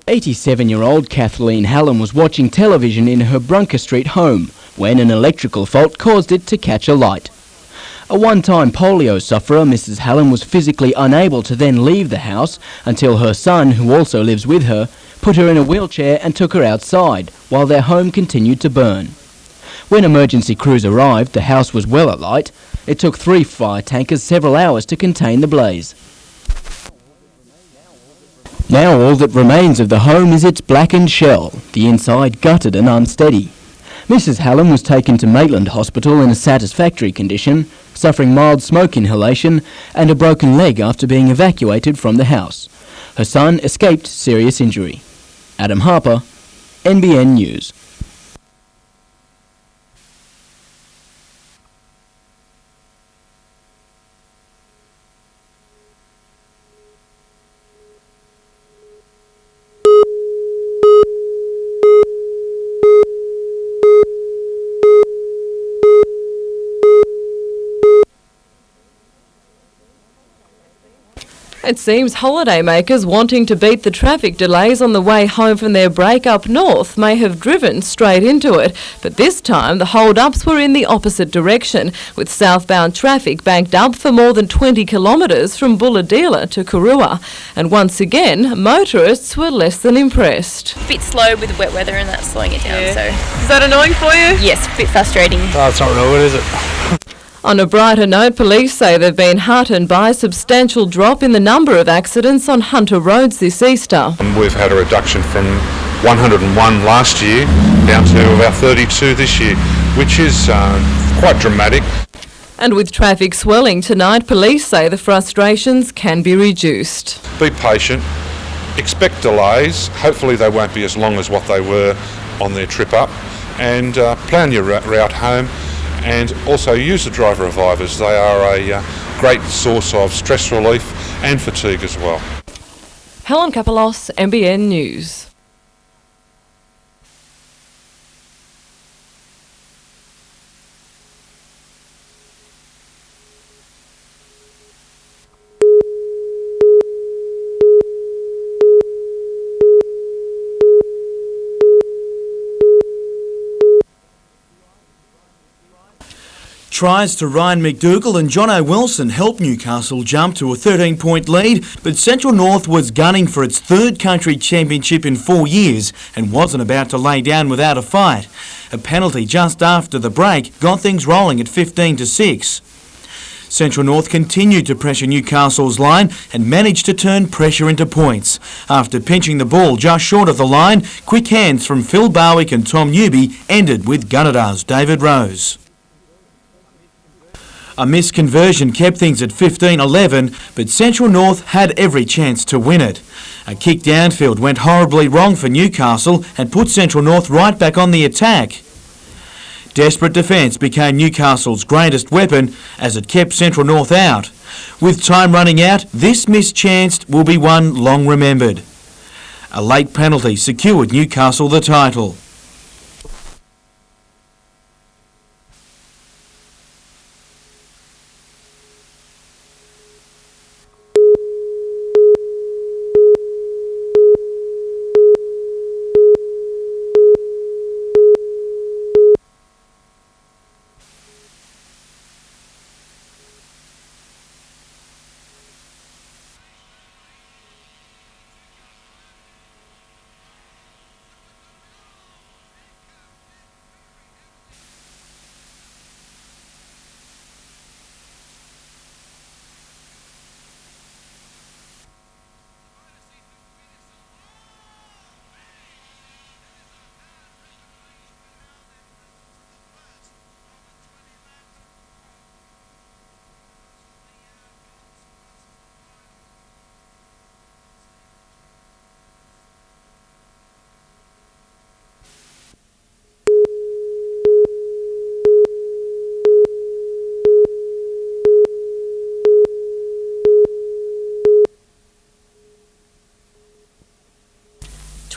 87-year-old Kathleen Hallam was watching television in her Brunker Street home when an electrical fault caused it to catch a light. A one-time polio sufferer, Mrs. Hallam was physically unable to then leave the house until her son, who also lives with her, put her in a wheelchair and took her outside while their home continued to burn. When emergency crews arrived, the house was well alight. It took 3 fire tankers several hours to contain the blaze. Now all that remains of the home is its blackened shell, the inside gutted and unsteady. Mrs. Hallam was taken to Maitland Hospital in a satisfactory condition, suffering mild smoke inhalation and a broken leg after being evacuated from the house. Her son escaped serious injury. Adam Harper, NBN News. It seems holidaymakers wanting to beat the traffic delays on the way home from their break up north may have driven straight into it, but this time the hold-ups were in the opposite direction, with southbound traffic banked up for more than 20 kilometres from Bulladila to Kurua. And once again, motorists were less than impressed. A bit slow with wet weather and that's slowing it down. So is that annoying for you? yes, a bit frustrating. Oh, it's not real good, is it? On a brighter note, police say they've been heartened by a substantial drop in the number of accidents on Hunter roads this Easter. We've had a reduction from 101 last year down to about 32 this year, which is quite dramatic. And with traffic swelling tonight, police say the frustrations can be reduced. Be patient, expect delays, hopefully they won't be as long as what they were on their trip up, and plan your route home. And also use the driver revivers. They are a great source of stress relief and fatigue as well. Helen Kapelos, NBN News. Tries to Ryan McDougall and Jono Wilson helped Newcastle jump to a 13-point lead, but Central North was gunning for its third country championship in 4 years and wasn't about to lay down without a fight. A penalty just after the break got things rolling at 15-6. Central North continued to pressure Newcastle's line and managed to turn pressure into points. After pinching the ball just short of the line, quick hands from Phil Barwick and Tom Newby ended with Gunnedar's David Rose. A missed conversion kept things at 15-11, but Central North had every chance to win it. A kick downfield went horribly wrong for Newcastle and put Central North right back on the attack. Desperate defence became Newcastle's greatest weapon as it kept Central North out. With time running out, this missed chance will be one long remembered. A late penalty secured Newcastle the title.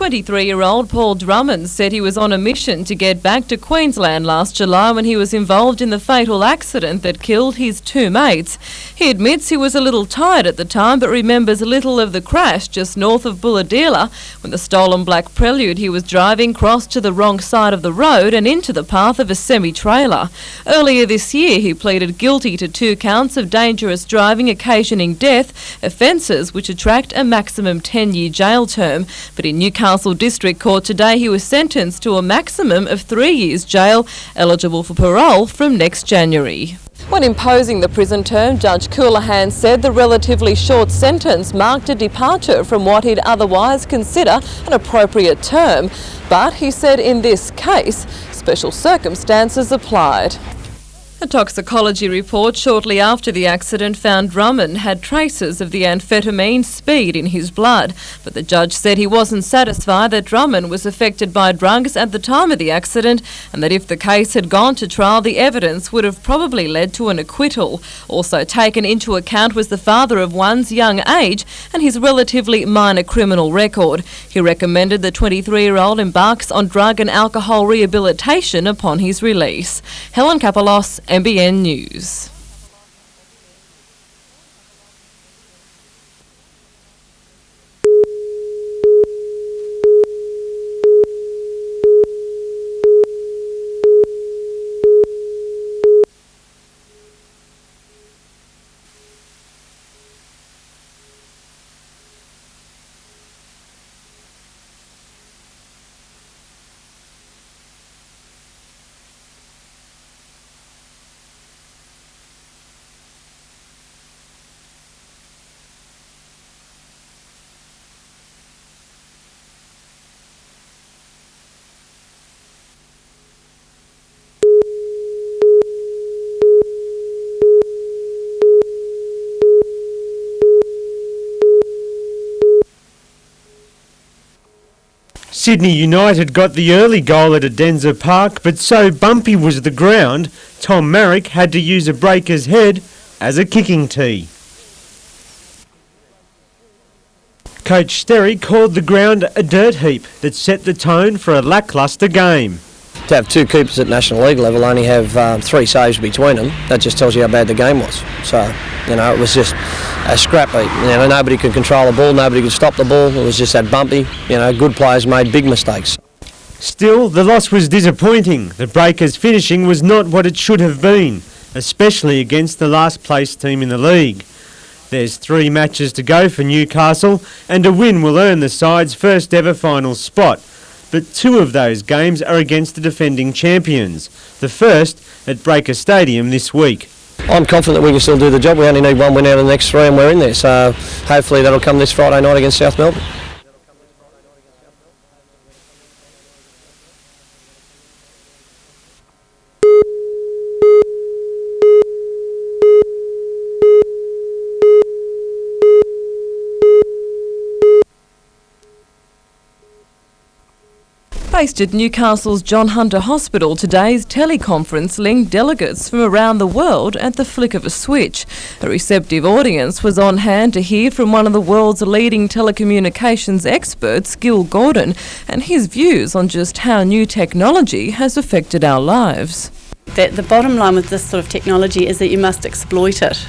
23-year-old Paul Drummond said he was on a mission to get back to Queensland last July when he was involved in the fatal accident that killed his two mates. He admits he was a little tired at the time but remembers little of the crash just north of Bulahdelah when the stolen black Prelude he was driving crossed to the wrong side of the road and into the path of a semi-trailer. Earlier this year he pleaded guilty to 2 counts of dangerous driving occasioning death, offences which attract a maximum 10-year jail term. But in Newcastle District Court today he was sentenced to a maximum of 3 years jail, eligible for parole from next January. When imposing the prison term, Judge Coulahan said the relatively short sentence marked a departure from what he'd otherwise consider an appropriate term. But he said in this case, special circumstances applied. A toxicology report shortly after the accident found Drummond had traces of the amphetamine speed in his blood, but the judge said he wasn't satisfied that Drummond was affected by drugs at the time of the accident and that if the case had gone to trial, the evidence would have probably led to an acquittal. Also taken into account was the father of one's young age and his relatively minor criminal record. He recommended the 23-year-old embarks on drug and alcohol rehabilitation upon his release. Helen Kapalos, NBN News. Sydney United got the early goal at Adenza Park, but so bumpy was the ground, Tom Marrick had to use a breaker's head as a kicking tee. Coach Sterry called the ground a dirt heap that set the tone for a lacklustre game. To have 2 keepers at National League level, only have 3 saves between them, that just tells you how bad the game was. So, it was just a scrap heap. Nobody could control the ball, nobody could stop the ball. It was just that bumpy. Good players made big mistakes. Still, the loss was disappointing. The Breakers' finishing was not what it should have been, especially against the last place team in the league. There's 3 matches to go for Newcastle, and a win will earn the side's first ever final spot. But 2 of those games are against the defending champions, the first at Breaker Stadium this week. I'm confident that we can still do the job. We only need 1 win out of the next 3 and we're in there, so hopefully that'll come this Friday night against South Melbourne. Based at Newcastle's John Hunter Hospital, today's teleconference linked delegates from around the world at the flick of a switch. A receptive audience was on hand to hear from one of the world's leading telecommunications experts, Gil Gordon, and his views on just how new technology has affected our lives. The bottom line with this sort of technology is that you must exploit it.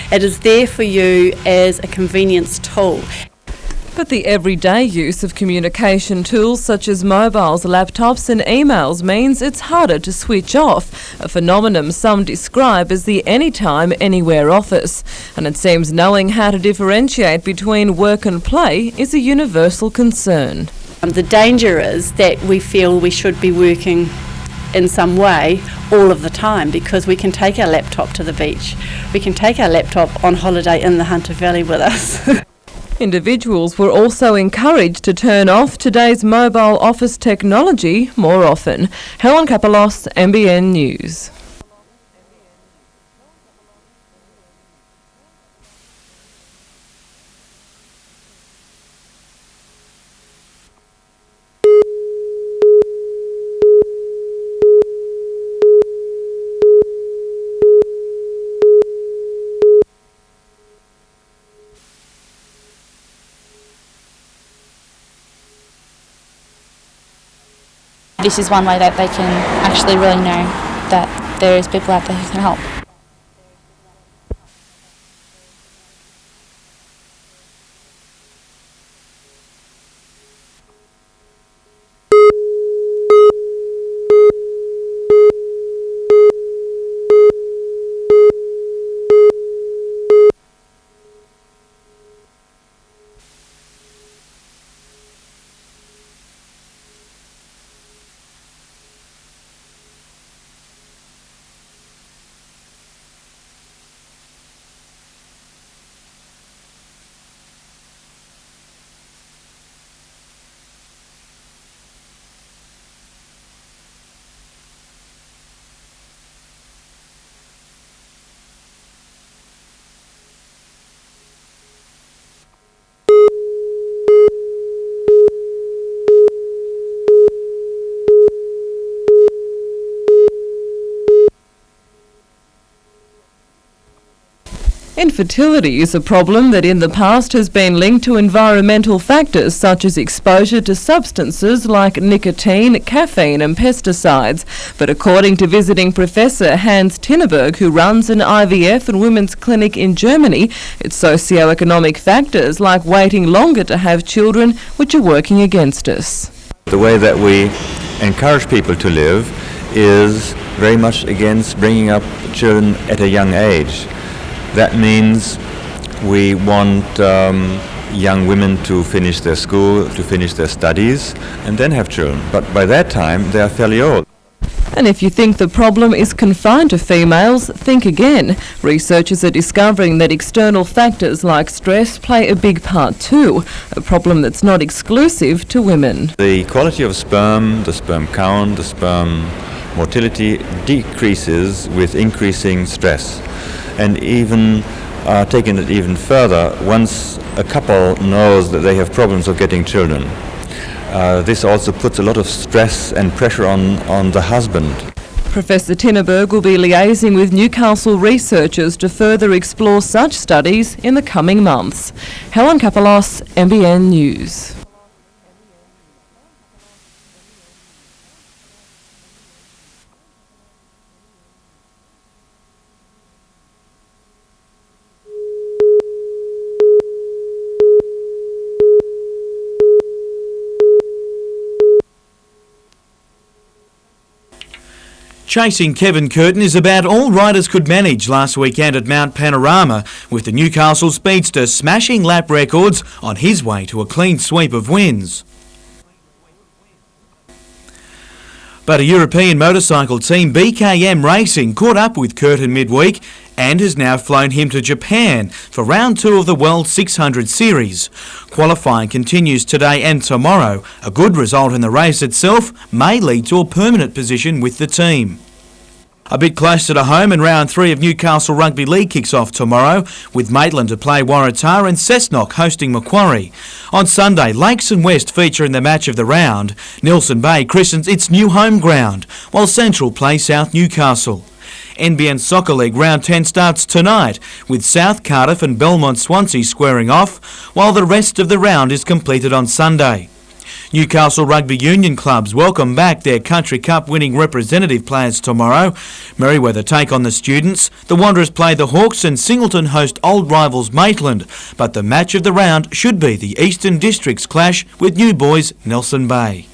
It is there for you as a convenience tool. But the everyday use of communication tools such as mobiles, laptops and emails means it's harder to switch off, a phenomenon some describe as the anytime, anywhere office. And it seems knowing how to differentiate between work and play is a universal concern. The danger is that we feel we should be working in some way all of the time because we can take our laptop to the beach. We can take our laptop on holiday in the Hunter Valley with us. Individuals were also encouraged to turn off today's mobile office technology more often. Helen Kapalos, NBN News. this is one way that they can actually really know that there is people out there who can help. Infertility is a problem that in the past has been linked to environmental factors such as exposure to substances like nicotine, caffeine and pesticides. But according to visiting Professor Hans Tinneberg, who runs an IVF and women's clinic in Germany, it's socio-economic factors like waiting longer to have children which are working against us. The way that we encourage people to live is very much against bringing up children at a young age. That means we want young women to finish their school, to finish their studies, and then have children. But by that time, they are fairly old. And if you think the problem is confined to females, think again. Researchers are discovering that external factors like stress play a big part too, a problem that's not exclusive to women. The quality of sperm, the sperm count, the sperm motility decreases with increasing stress. And even taking it even further, once a couple knows that they have problems of getting children, this also puts a lot of stress and pressure on the husband. Professor Tinneberg will be liaising with Newcastle researchers to further explore such studies in the coming months. Helen Kapalos, NBN News. Chasing Kevin Curtin is about all riders could manage last weekend at Mount Panorama, with the Newcastle speedster smashing lap records on his way to a clean sweep of wins. But a European motorcycle team, BKM Racing, caught up with Curtin midweek and has now flown him to Japan for round 2 of the World 600 Series. Qualifying continues today and tomorrow. A good result in the race itself may lead to a permanent position with the team. A bit closer to home, and round 3 of Newcastle Rugby League kicks off tomorrow, with Maitland to play Waratah and Cessnock hosting Macquarie. On Sunday, Lakes and West feature in the match of the round. Nelson Bay christens its new home ground, while Central play South Newcastle. NBN Soccer League round 10 starts tonight, with South Cardiff and Belmont Swansea squaring off, while the rest of the round is completed on Sunday. Newcastle Rugby Union clubs welcome back their Country Cup winning representative players tomorrow. Merewether take on the Students, the Wanderers play the Hawks and Singleton host old rivals Maitland. But the match of the round should be the Eastern Districts clash with New Boys Nelson Bay.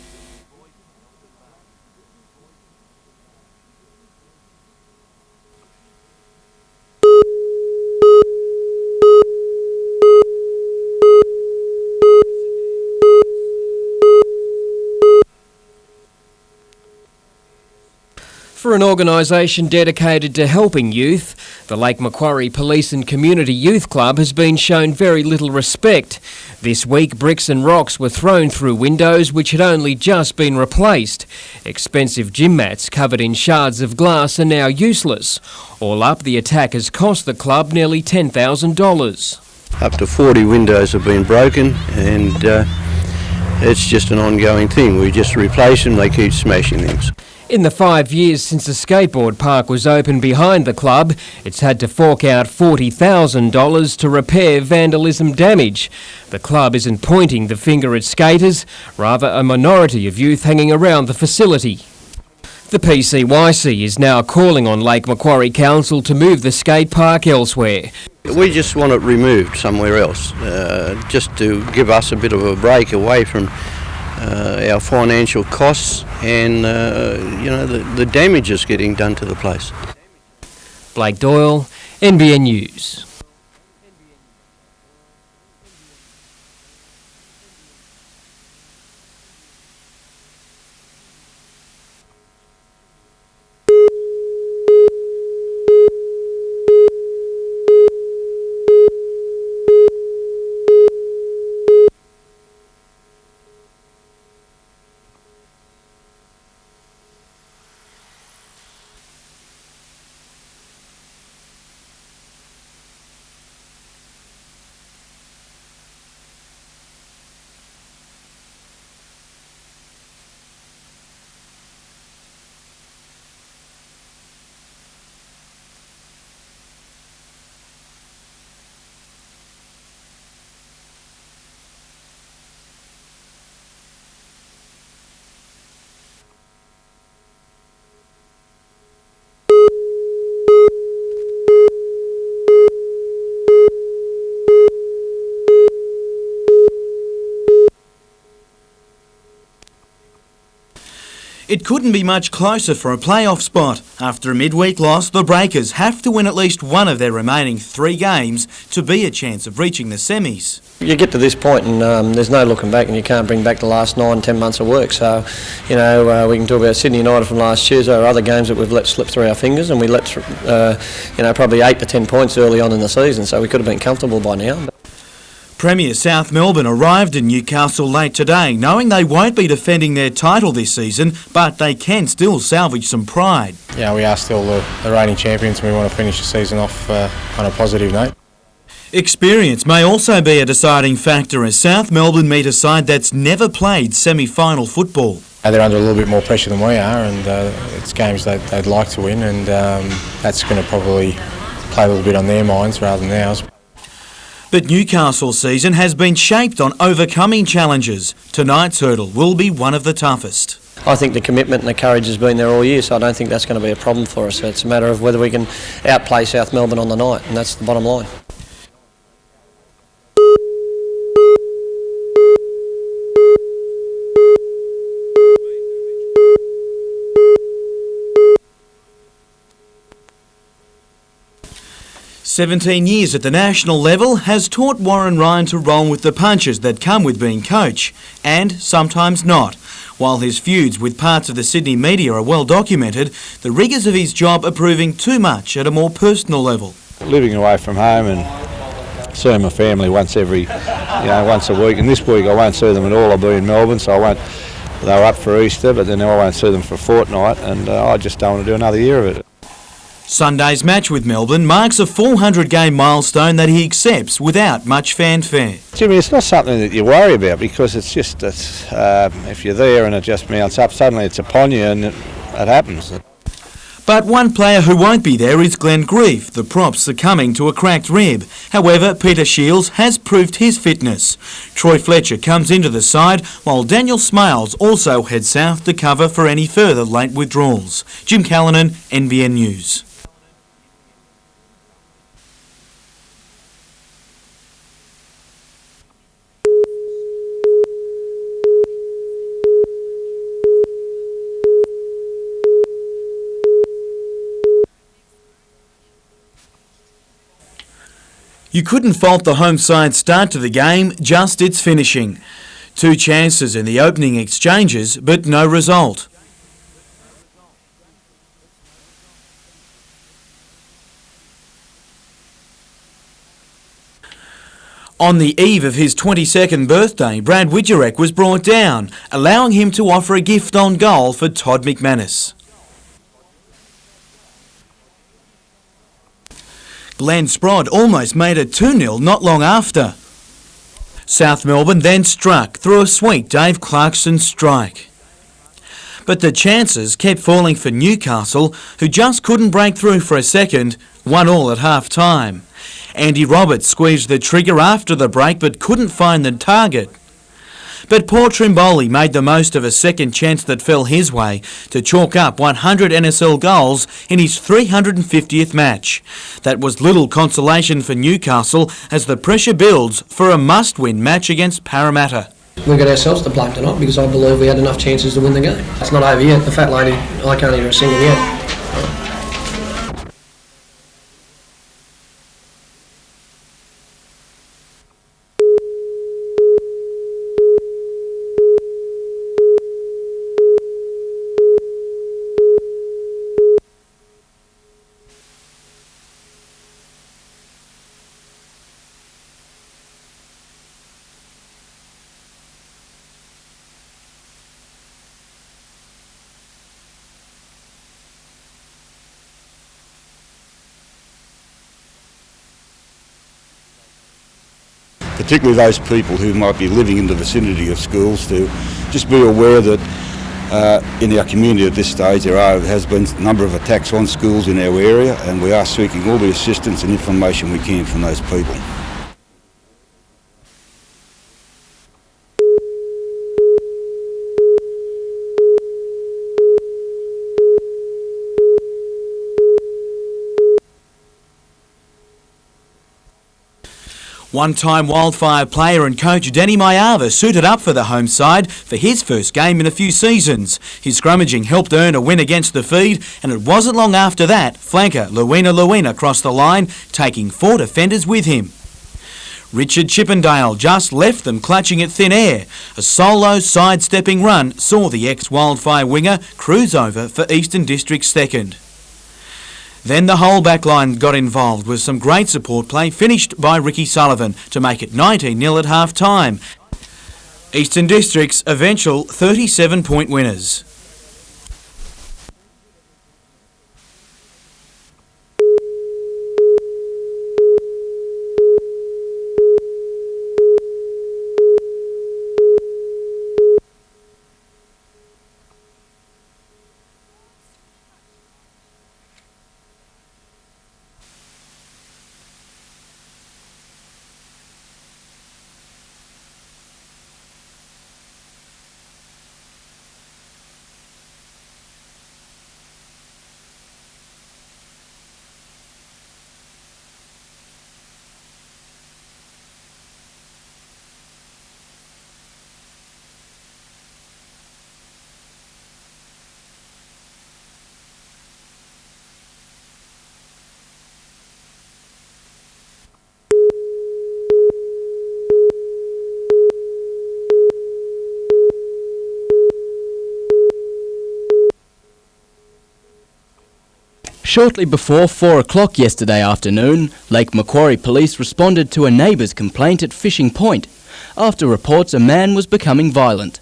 For an organisation dedicated to helping youth, the Lake Macquarie Police and Community Youth Club has been shown very little respect. This week, bricks and rocks were thrown through windows which had only just been replaced. Expensive gym mats covered in shards of glass are now useless. All up, the attack has cost the club nearly $10,000. Up to 40 windows have been broken, and it's just an ongoing thing. We just replace them, they keep smashing things. In the 5 years since the skateboard park was opened behind the club, it's had to fork out $40,000 to repair vandalism damage. The club isn't pointing the finger at skaters, rather a minority of youth hanging around the facility. The PCYC is now calling on Lake Macquarie Council to move the skate park elsewhere. We just want it removed somewhere else, just to give us a bit of a break away from our financial costs and the damages getting done to the place. Blake Doyle, NBN News. It couldn't be much closer for a playoff spot. After a midweek loss, the Breakers have to win at least one of their remaining 3 games to be a chance of reaching the semis. You get to this point and there's no looking back, and you can't bring back the last 9-10 months of work. So, we can talk about Sydney United from last Tuesday or other games that we've let slip through our fingers, and we let, probably 8 to 10 points early on in the season, so we could have been comfortable by now. Premier South Melbourne arrived in Newcastle late today, knowing they won't be defending their title this season, but they can still salvage some pride. Yeah, we are still the reigning champions, and we want to finish the season off on a positive note. Experience may also be a deciding factor as South Melbourne meet a side that's never played semi-final football. They're under a little bit more pressure than we are, and it's games that they'd like to win, and that's going to probably play a little bit on their minds rather than ours. But Newcastle's season has been shaped on overcoming challenges. Tonight's hurdle will be one of the toughest. I think the commitment and the courage has been there all year, so I don't think that's going to be a problem for us. It's a matter of whether we can outplay South Melbourne on the night, and that's the bottom line. "17 years at the national level has taught Warren Ryan to roll with the punches that come with being coach, and sometimes not. While his feuds with parts of the Sydney media are well documented, the rigours of his job are proving too much at a more personal level. Living away from home and seeing my family once a week, and this week I won't see them at all. I'll be in Melbourne, so I won't. They were up for Easter, but then I won't see them for a fortnight, and I just don't want to do another year of it. Sunday's match with Melbourne marks a 400-game milestone that he accepts without much fanfare. Jimmy, it's not something that you worry about because it's just that if you're there and it just mounts up, suddenly it's upon you and it happens. But one player who won't be there is Glenn Grief, the prop succumbing to a cracked rib. However, Peter Shields has proved his fitness. Troy Fletcher comes into the side, while Daniel Smales also heads south to cover for any further late withdrawals. Jim Callanan, NBN News. You couldn't fault the home side's start to the game, just its finishing. 2 chances in the opening exchanges, but no result. On the eve of his 22nd birthday, Brad Widgerek was brought down, allowing him to offer a gift on goal for Todd McManus. Glenn Sprod almost made it 2-0 not long after. South Melbourne then struck through a sweet Dave Clarkson strike. But the chances kept falling for Newcastle, who just couldn't break through for a second, 1-1 at half-time. Andy Roberts squeezed the trigger after the break but couldn't find the target. But Paul Trimboli made the most of a second chance that fell his way to chalk up 100 NSL goals in his 350th match. That was little consolation for Newcastle as the pressure builds for a must-win match against Parramatta. We got ourselves to blame tonight because I believe we had enough chances to win the game. It's not over yet. The fat lady, I can't hear her singing yet. Particularly those people who might be living in the vicinity of schools, to just be aware that in our community at this stage has been a number of attacks on schools in our area, and we are seeking all the assistance and information we can from those people. One-time Wildfire player and coach Danny Mayava suited up for the home side for his first game in a few seasons. His scrummaging helped earn a win against the Feed, and it wasn't long after that flanker Luina crossed the line, taking 4 defenders with him. Richard Chippendale just left them clutching at thin air. A solo sidestepping run saw the ex-Wildfire winger cruise over for Eastern District's second. Then the whole backline got involved with some great support play finished by Ricky Sullivan to make it 19-0 at half-time. Eastern District's eventual 37-point winners. Shortly before 4 o'clock yesterday afternoon, Lake Macquarie Police responded to a neighbour's complaint at Fishing Point after reports a man was becoming violent.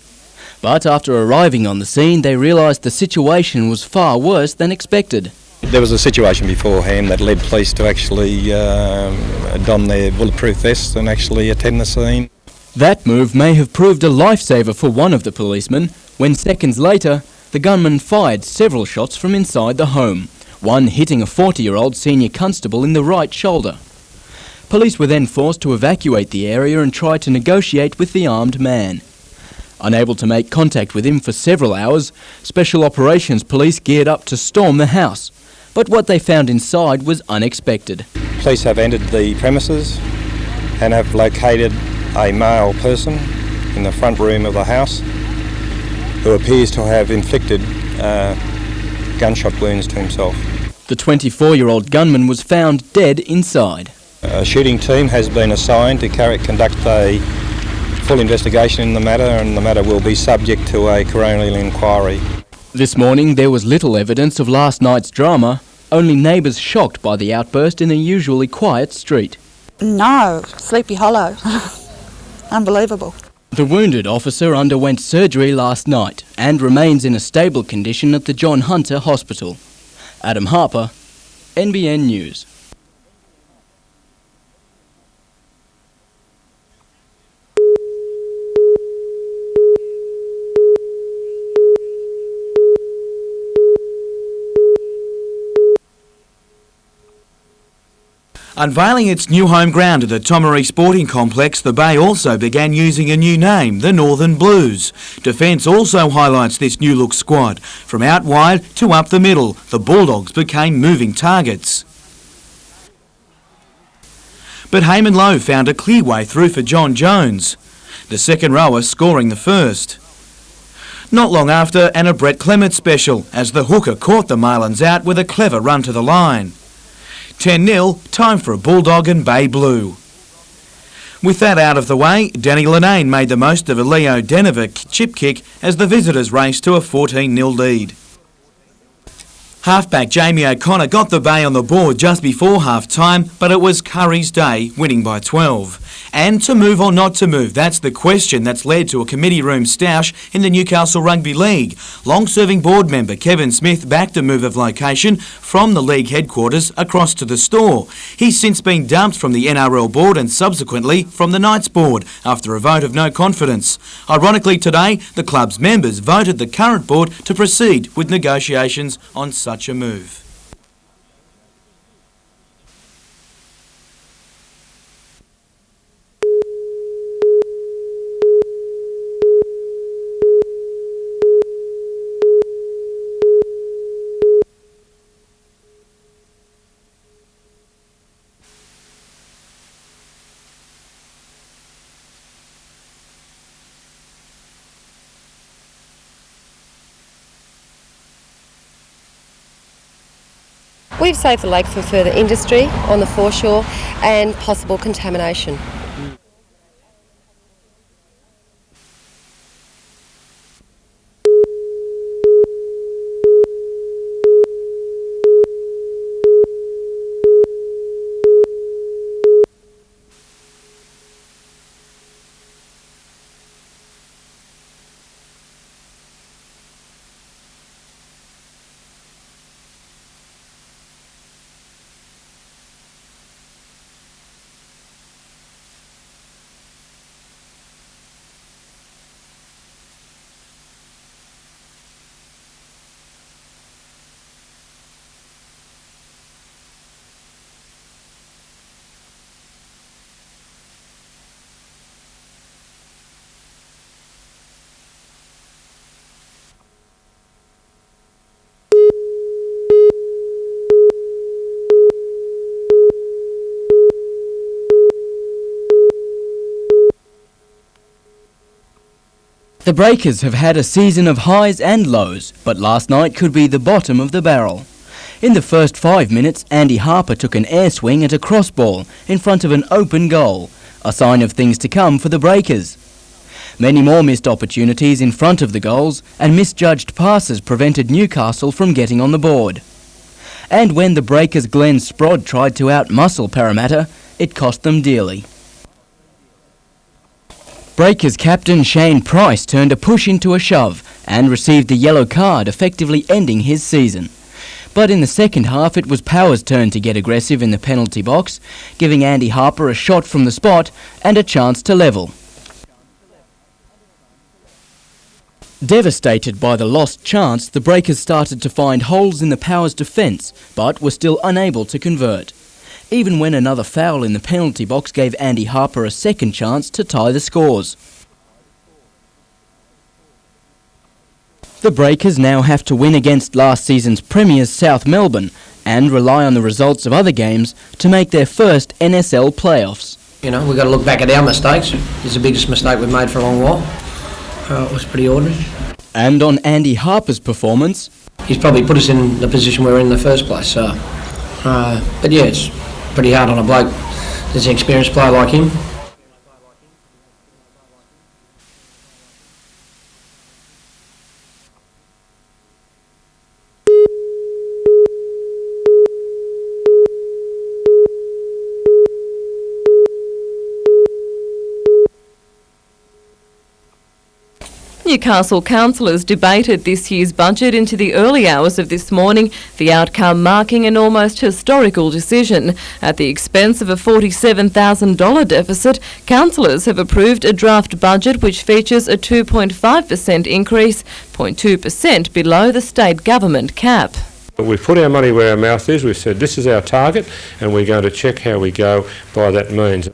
But after arriving on the scene, they realised the situation was far worse than expected. There was a situation beforehand that led police to actually don their bulletproof vests and actually attend the scene. That move may have proved a lifesaver for one of the policemen when seconds later, the gunman fired several shots from inside the home, one hitting a 40-year-old senior constable in the right shoulder. Police were then forced to evacuate the area and try to negotiate with the armed man. Unable to make contact with him for several hours, Special Operations Police geared up to storm the house. But what they found inside was unexpected. Police have entered the premises and have located a male person in the front room of the house who appears to have inflicted gunshot wounds to himself. The 24-year-old gunman was found dead inside. A shooting team has been assigned to conduct a full investigation in the matter, and the matter will be subject to a coronial inquiry. This morning there was little evidence of last night's drama, only neighbours shocked by the outburst in a usually quiet street. No, Sleepy Hollow. Unbelievable. The wounded officer underwent surgery last night and remains in a stable condition at the John Hunter Hospital. Adam Harper, NBN News. Unveiling its new home ground at the Tomaree Sporting Complex, the Bay also began using a new name, the Northern Blues. Defence also highlights this new look squad. From out wide to up the middle, the Bulldogs became moving targets. But Heyman Lowe found a clear way through for John Jones, the second rower scoring the first. Not long after, and a Brett Clement special, as the hooker caught the Marlins out with a clever run to the line. 10-0, time for a Bulldog and Bay Blue. With that out of the way, Danny Linane made the most of a Leo Denver chip kick as the visitors raced to a 14-0 lead. Halfback Jamie O'Connor got the Bay on the board just before half-time, but it was Curry's day, winning by 12. And to move or not to move, that's the question that's led to a committee room stoush in the Newcastle Rugby League. Long-serving board member Kevin Smith backed a move of location from the league headquarters across to the store. He's since been dumped from the NRL board and subsequently from the Knights board after a vote of no confidence. Ironically today, the club's members voted the current board to proceed with negotiations on such a move. We've saved the lake for further industry on the foreshore and possible contamination. The Breakers have had a season of highs and lows, but last night could be the bottom of the barrel. In the first 5 minutes, Andy Harper took an air swing at a crossball in front of an open goal, a sign of things to come for the Breakers. Many more missed opportunities in front of the goals and misjudged passes prevented Newcastle from getting on the board. And when the Breakers' Glenn Sprod tried to out-muscle Parramatta, it cost them dearly. Breakers captain Shane Price turned a push into a shove and received a yellow card, effectively ending his season. But in the second half it was Power's turn to get aggressive in the penalty box, giving Andy Harper a shot from the spot and a chance to level. Devastated by the lost chance, the Breakers started to find holes in the Power's defence, but were still unable to convert. Even when another foul in the penalty box gave Andy Harper a second chance to tie the scores. The Breakers now have to win against last season's premiers South Melbourne and rely on the results of other games to make their first NSL playoffs. You know, we've got to look back at our mistakes. It's the biggest mistake we've made for a long while. It was pretty ordinary. And on Andy Harper's performance, he's probably put us in the position we're in the first place. So, but yeah, it's pretty hard on a bloke that's an experienced player like him. Newcastle councillors debated this year's budget into the early hours of this morning, the outcome marking an almost historical decision. At the expense of a $47,000 deficit, councillors have approved a draft budget which features a 2.5% increase, 0.2% below the state government cap. We've put our money where our mouth is. We've said this is our target and we're going to check how we go by that means.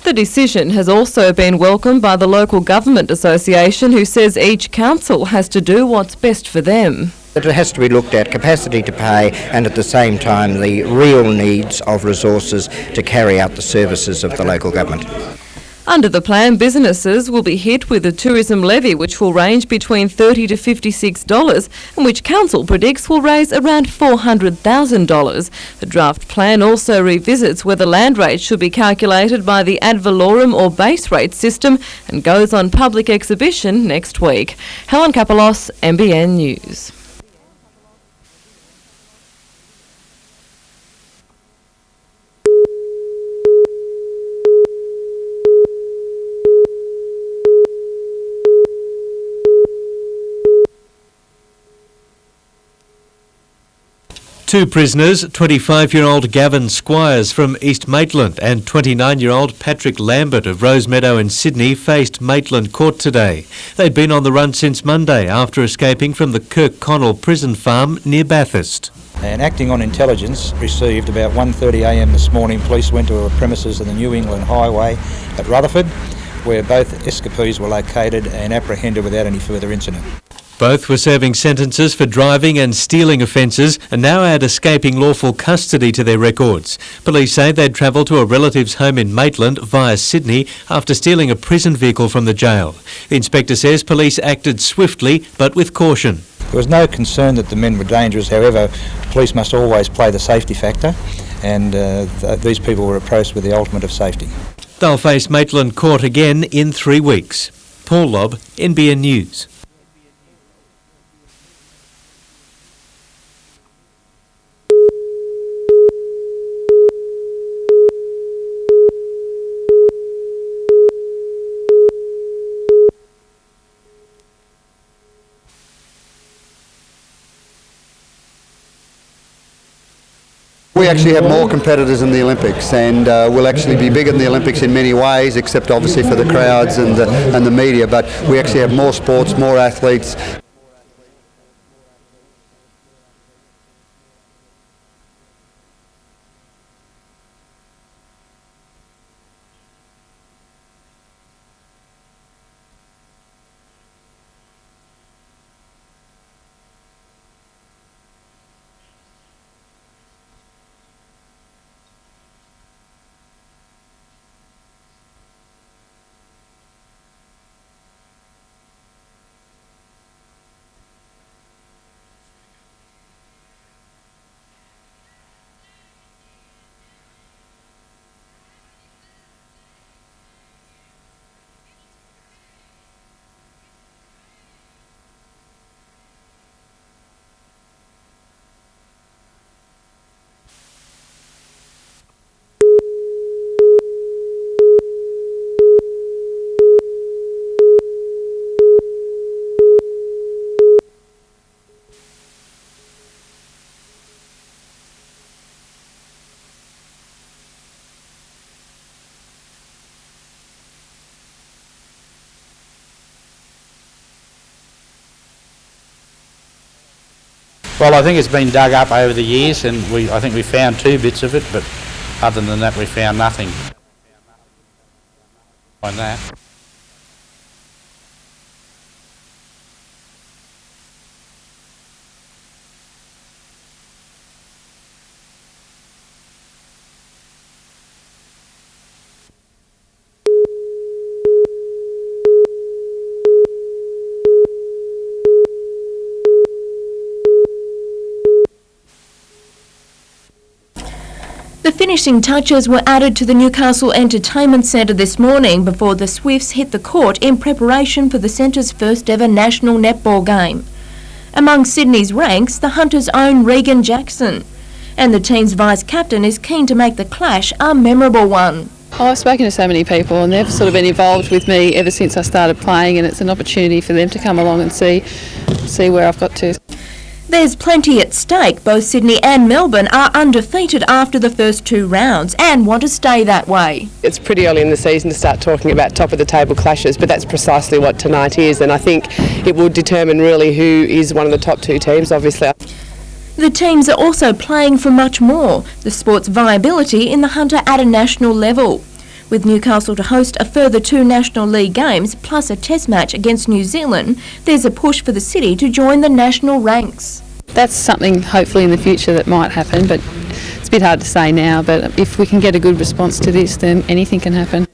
The decision has also been welcomed by the Local Government Association, who says each council has to do what's best for them. It has to be looked at capacity to pay and at the same time the real needs of resources to carry out the services of the local government. Under the plan, businesses will be hit with a tourism levy which will range between $30 to $56 and which council predicts will raise around $400,000. The draft plan also revisits whether land rates should be calculated by the ad valorem or base rate system and goes on public exhibition next week. Helen Kapelos, NBN News. Two prisoners, 25-year-old Gavin Squires from East Maitland and 29-year-old Patrick Lambert of Rosemeadow in Sydney, faced Maitland Court today. They'd been on the run since Monday after escaping from the Kirkconnell prison farm near Bathurst. And acting on intelligence received about 1:30 a.m. this morning, police went to a premises on the New England Highway at Rutherford, where both escapees were located and apprehended without any further incident. Both were serving sentences for driving and stealing offences and now add escaping lawful custody to their records. Police say they'd travelled to a relative's home in Maitland via Sydney after stealing a prison vehicle from the jail. The inspector says police acted swiftly but with caution. There was no concern that the men were dangerous. However, police must always play the safety factor, and these people were approached with the ultimate of safety. They'll face Maitland Court again in 3 weeks. Paul Lobb, NBN News. We actually have more competitors in the Olympics, and we'll actually be bigger than the Olympics in many ways, except obviously for the crowds and the media, but we actually have more sports, more athletes. Well, I think it's been dug up over the years, and I think we found 2 bits of it, but other than that we found nothing on that. The finishing touches were added to the Newcastle Entertainment Centre this morning before the Swifts hit the court in preparation for the centre's first ever national netball game. Among Sydney's ranks, the Hunters' own Regan Jackson. And the team's vice-captain is keen to make the clash a memorable one. I've spoken to so many people and they've sort of been involved with me ever since I started playing, and it's an opportunity for them to come along and see where I've got to. There's plenty at stake. Both Sydney and Melbourne are undefeated after the first 2 rounds and want to stay that way. It's pretty early in the season to start talking about top of the table clashes, but that's precisely what tonight is, and I think it will determine really who is one of the top 2 teams, obviously. The teams are also playing for much more, the sport's viability in the Hunter at a national level. With Newcastle to host a further 2 National League games plus a test match against New Zealand, there's a push for the city to join the national ranks. That's something hopefully in the future that might happen, but it's a bit hard to say now. But if we can get a good response to this, then anything can happen.